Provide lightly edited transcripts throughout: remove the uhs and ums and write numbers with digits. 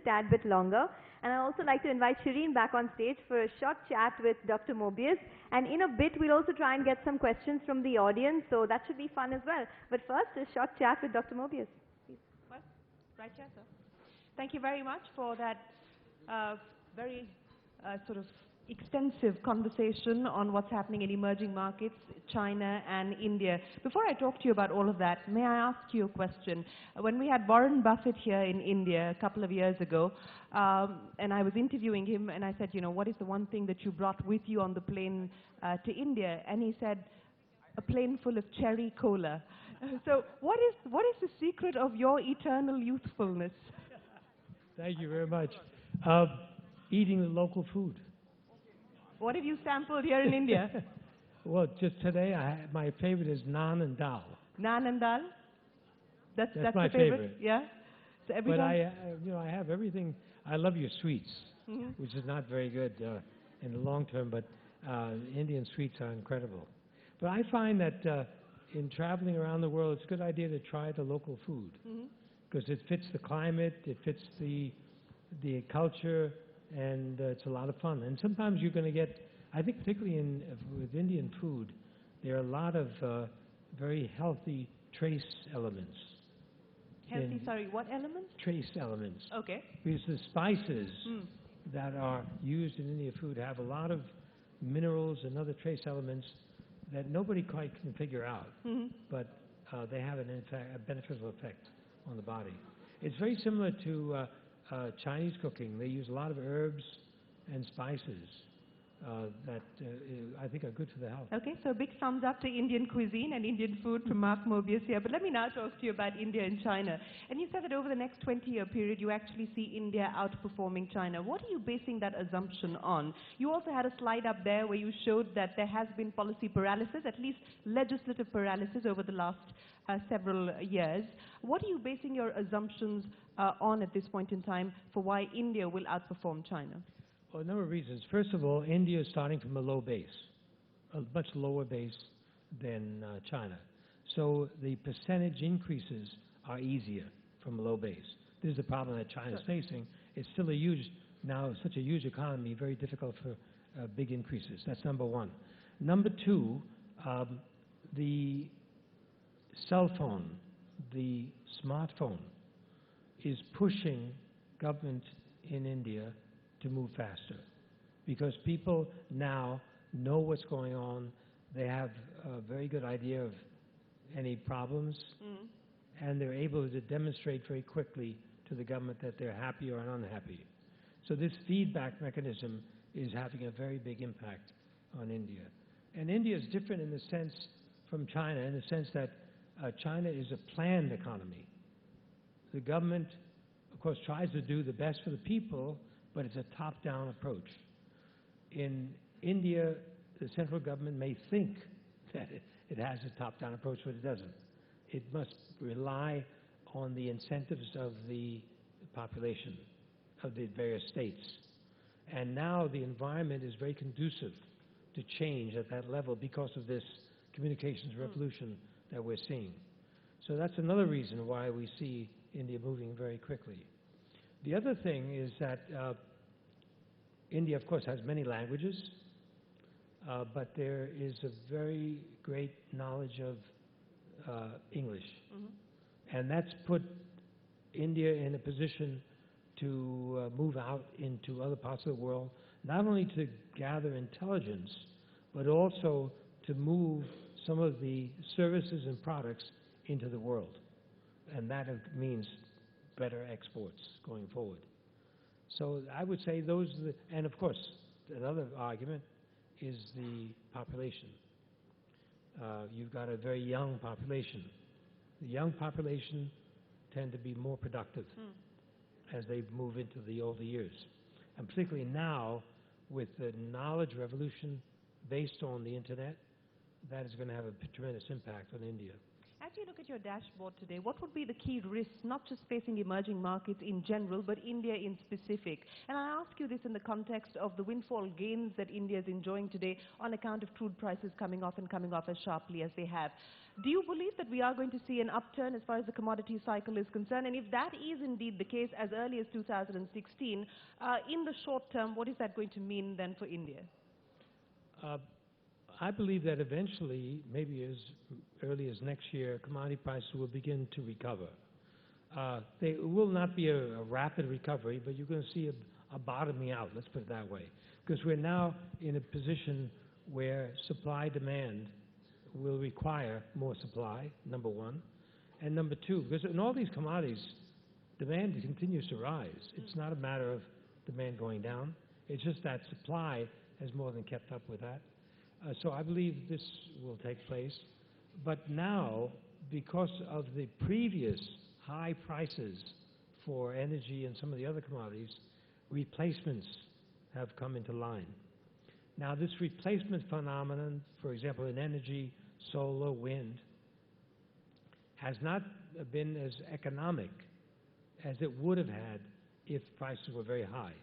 tad bit longer. And I'd also like to invite Shereen back on stage for a short chat with Dr. Mobius. And in a bit, we'll also try and get some questions from the audience, so that should be fun as well. But first, a short chat with Dr. Mobius. Please. Well, right here, sir. Thank you very much for that very sort of extensive conversation on what's happening in emerging markets, China and India. Before I talk to you about all of that, may I ask you a question? When we had Warren Buffett here in India a couple of years ago, and I was interviewing him, and I said, you know, what is the one thing that you brought with you on the plane to India? And he said, a plane full of cherry cola. So what is the secret of your eternal youthfulness? Thank you very much. Eating the local food. What have you sampled here in India? Well, just today, my favorite is naan and dal. Naan and dal? That's my your favorite? Yeah? So every but time? I have everything. I love your sweets, which is not very good in the long term, but Indian sweets are incredible. But I find that in traveling around the world, it's a good idea to try the local food because it fits the climate, it fits the culture, and it's a lot of fun. And sometimes you're going to get, I think particularly with Indian food, there are a lot of very healthy trace elements. Healthy, sorry, what elements? Trace elements. Okay. Because the spices that are used in Indian food have a lot of minerals and other trace elements that nobody quite can figure out, but they have a beneficial effect on the body. It's very similar to Chinese cooking. They use a lot of herbs and spices that I think are good for the health. Okay, so a big thumbs up to Indian cuisine and Indian food from Mark Mobius here. But let me now talk to you about India and China. And you said that over the next 20-year period, you actually see India outperforming China. What are you basing that assumption on? You also had a slide up there where you showed that there has been policy paralysis, at least legislative paralysis over the last several years. What are you basing your assumptions on at this point in time for why India will outperform China? Well, a number of reasons. First of all, India is starting from a low base, a much lower base than China. So the percentage increases are easier from a low base. This is the problem that China is facing. It's still such a huge economy, very difficult for big increases. That's number one. Number two, the cell phone, the smartphone, is pushing government in India to move faster because people now know what's going on. They have a very good idea of any problems, and they're able to demonstrate very quickly to the government that they're happy or unhappy. So this feedback mechanism is having a very big impact on India. And India is different in the sense from China, in the sense that China is a planned economy. The government, of course, tries to do the best for the people, but it's a top-down approach. In India, the central government may think that it has a top-down approach, but it doesn't. It must rely on the incentives of the population of the various states. And now the environment is very conducive to change at that level because of this communications revolution that we're seeing. So that's another reason why we see India moving very quickly. The other thing is that India, of course, has many languages, but there is a very great knowledge of English. And that's put India in a position to move out into other parts of the world, not only to gather intelligence, but also to move some of the services and products into the world. And that means better exports going forward. So I would say those are the, and of course, another argument is the population. You've got a very young population. The young population tend to be more productive as they move into the older years. And particularly now, with the knowledge revolution based on the internet, that is going to have a tremendous impact on India. As you look at your dashboard today, what would be the key risks, not just facing emerging markets in general, but India in specific? And I ask you this in the context of the windfall gains that India is enjoying today on account of crude prices coming off and coming off as sharply as they have. Do you believe that we are going to see an upturn as far as the commodity cycle is concerned? And if that is indeed the case as early as 2016, in the short term, what is that going to mean then for India? I believe that eventually, maybe as early as next year, commodity prices will begin to recover. They will not be a rapid recovery, but you're going to see a bottoming out, let's put it that way. Because we're now in a position where supply-demand will require more supply, number one. And number two, because in all these commodities, demand continues to rise. It's not a matter of demand going down. It's just that supply has more than kept up with that. So I believe this will take place. But now, because of the previous high prices for energy and some of the other commodities, replacements have come into line. Now, this replacement phenomenon, for example, in energy, solar, wind, has not been as economic as it would have had if prices were very high.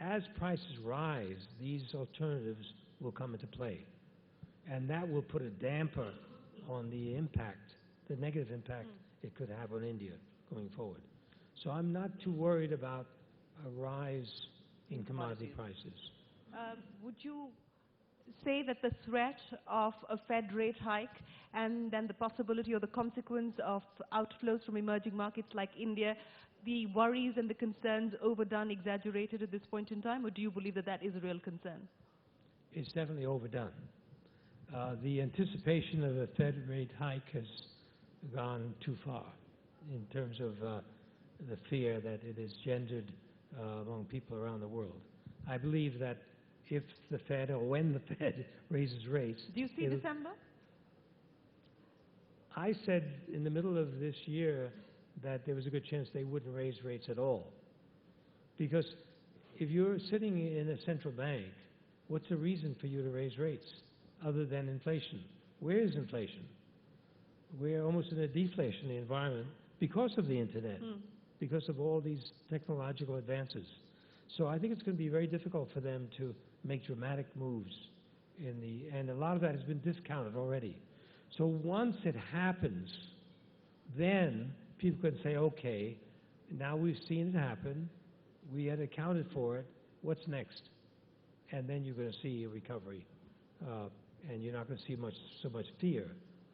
As prices rise, these alternatives will come into play. And that will put a damper on the impact, the negative impact it could have on India going forward. So I'm not too worried about a rise in commodity prices. Would you say that the threat of a Fed rate hike and then the possibility or the consequence of outflows from emerging markets like India, the worries and the concerns overdone, exaggerated at this point in time, or do you believe that that is a real concern? It's definitely overdone. The anticipation of a Fed rate hike has gone too far in terms of the fear that it has gendered among people around the world. I believe that if the Fed, or when the Fed raises rates... Do you see December? I said in the middle of this year that there was a good chance they wouldn't raise rates at all. Because if you're sitting in a central bank, what's the reason for you to raise rates other than inflation? Where is inflation? We're almost in a deflationary environment because of the internet, because of all these technological advances. So I think it's going to be very difficult for them to make dramatic moves and a lot of that has been discounted already. So once it happens, then people can say, okay, now we've seen it happen, we had accounted for it, what's next? And then you're going to see a recovery, and you're not going to see so much fear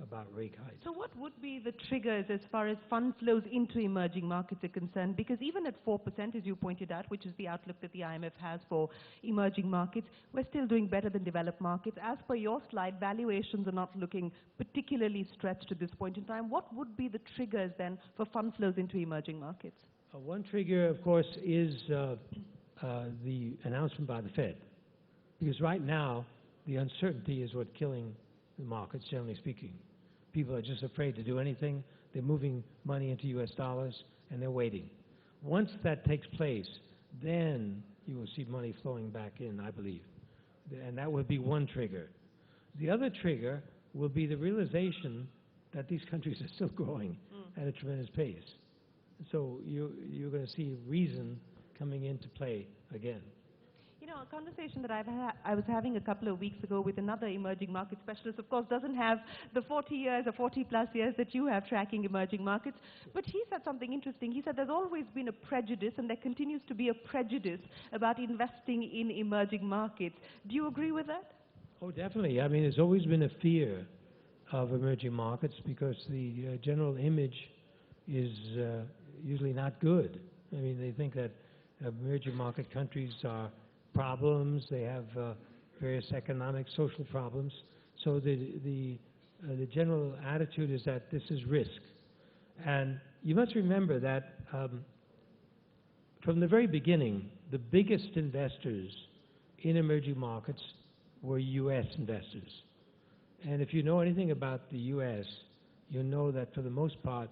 about rate hikes. So what would be the triggers as far as fund flows into emerging markets are concerned? Because even at 4%, as you pointed out, which is the outlook that the IMF has for emerging markets, we're still doing better than developed markets. As per your slide, valuations are not looking particularly stretched at this point in time. What would be the triggers then for fund flows into emerging markets? One trigger, of course, is the announcement by the Fed. Because right now, the uncertainty is what's killing the markets, generally speaking. People are just afraid to do anything. They're moving money into US dollars, and they're waiting. Once that takes place, then you will see money flowing back in, I believe. And that would be one trigger. The other trigger will be the realization that these countries are still growing at a tremendous pace. So you're going to see reason coming into play again. You know, a conversation that I was having a couple of weeks ago with another emerging market specialist, of course, doesn't have the 40 years or 40 plus years that you have tracking emerging markets, but he said something interesting. He said there's always been a prejudice, and there continues to be a prejudice about investing in emerging markets. Do you agree with that? Oh, definitely. I mean, there's always been a fear of emerging markets because the general image is usually not good. I mean, they think that emerging market countries are problems, they have various economic, social problems. So the general attitude is that this is risk. And you must remember that from the very beginning, the biggest investors in emerging markets were U.S. investors. And if you know anything about the U.S., you know that for the most part,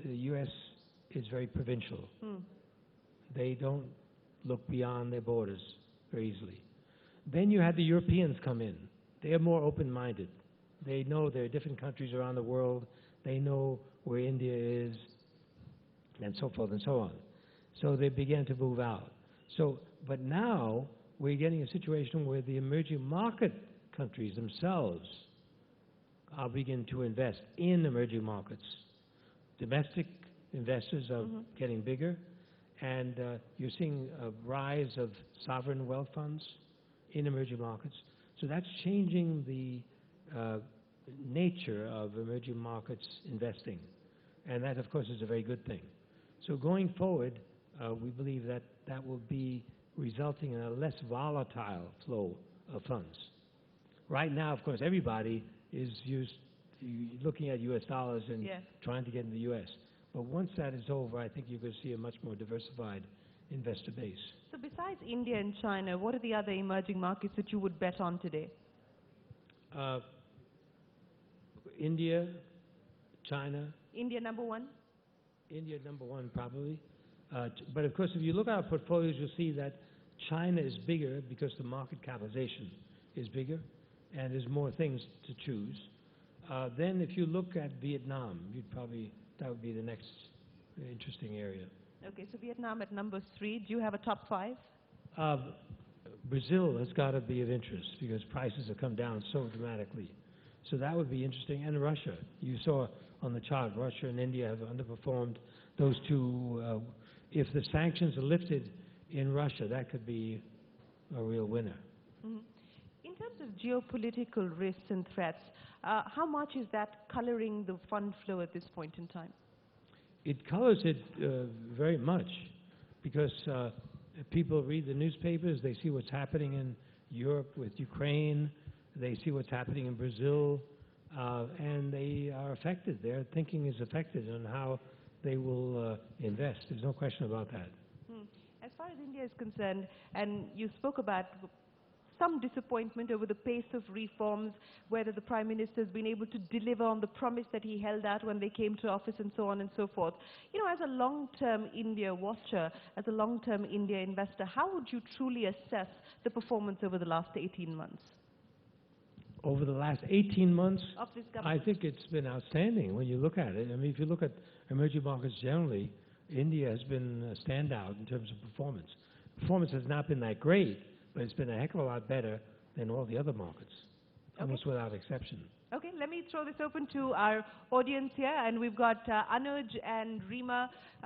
the U.S. is very provincial. They don't look beyond their borders very easily. Then you had the Europeans come in. They are more open-minded. They know there are different countries around the world. They know where India is, and so forth and so on. So they began to move out. So, but now we're getting a situation where the emerging market countries themselves are beginning to invest in emerging markets. Domestic investors are getting bigger, and you're seeing a rise of sovereign wealth funds in emerging markets. So that's changing the nature of emerging markets investing, and that, of course, is a very good thing. So going forward, we believe that that will be resulting in a less volatile flow of funds. Right now, of course, everybody is looking at U.S. dollars and trying to get in the U.S. But once that is over, I think you're going to see a much more diversified investor base. So besides India and China, what are the other emerging markets that you would bet on today? India, China. India number one? India number one, probably. But of course, if you look at our portfolios, you'll see that China is bigger because the market capitalization is bigger, and there's more things to choose. Then if you look at Vietnam, that would be the next interesting area. Okay, so Vietnam at number 3. Do you have a top 5? Brazil has got to be of interest because prices have come down so dramatically. So that would be interesting. And Russia. You saw on the chart, Russia and India have underperformed. Those two, if the sanctions are lifted in Russia, that could be a real winner. Mm-hmm. In terms of geopolitical risks and threats, how much is that coloring the fund flow at this point in time? It colors it very much because people read the newspapers, they see what's happening in Europe with Ukraine, they see what's happening in Brazil, and they are affected. Their thinking is affected on how they will invest. There's no question about that. As far as India is concerned, and you spoke about some disappointment over the pace of reforms, whether the Prime Minister has been able to deliver on the promise that he held out when they came to office and so on and so forth. You know, as a long-term India watcher, as a long-term India investor, how would you truly assess the performance over the last 18 months? Over the last 18 months, of this government? I think it's been outstanding when you look at it. I mean, if you look at emerging markets generally, India has been a standout in terms of performance. Performance has not been that great, but it's been a heck of a lot better than all the other markets, almost without exception. Okay, let me throw this open to our audience here, and we've got Anuj and Rima.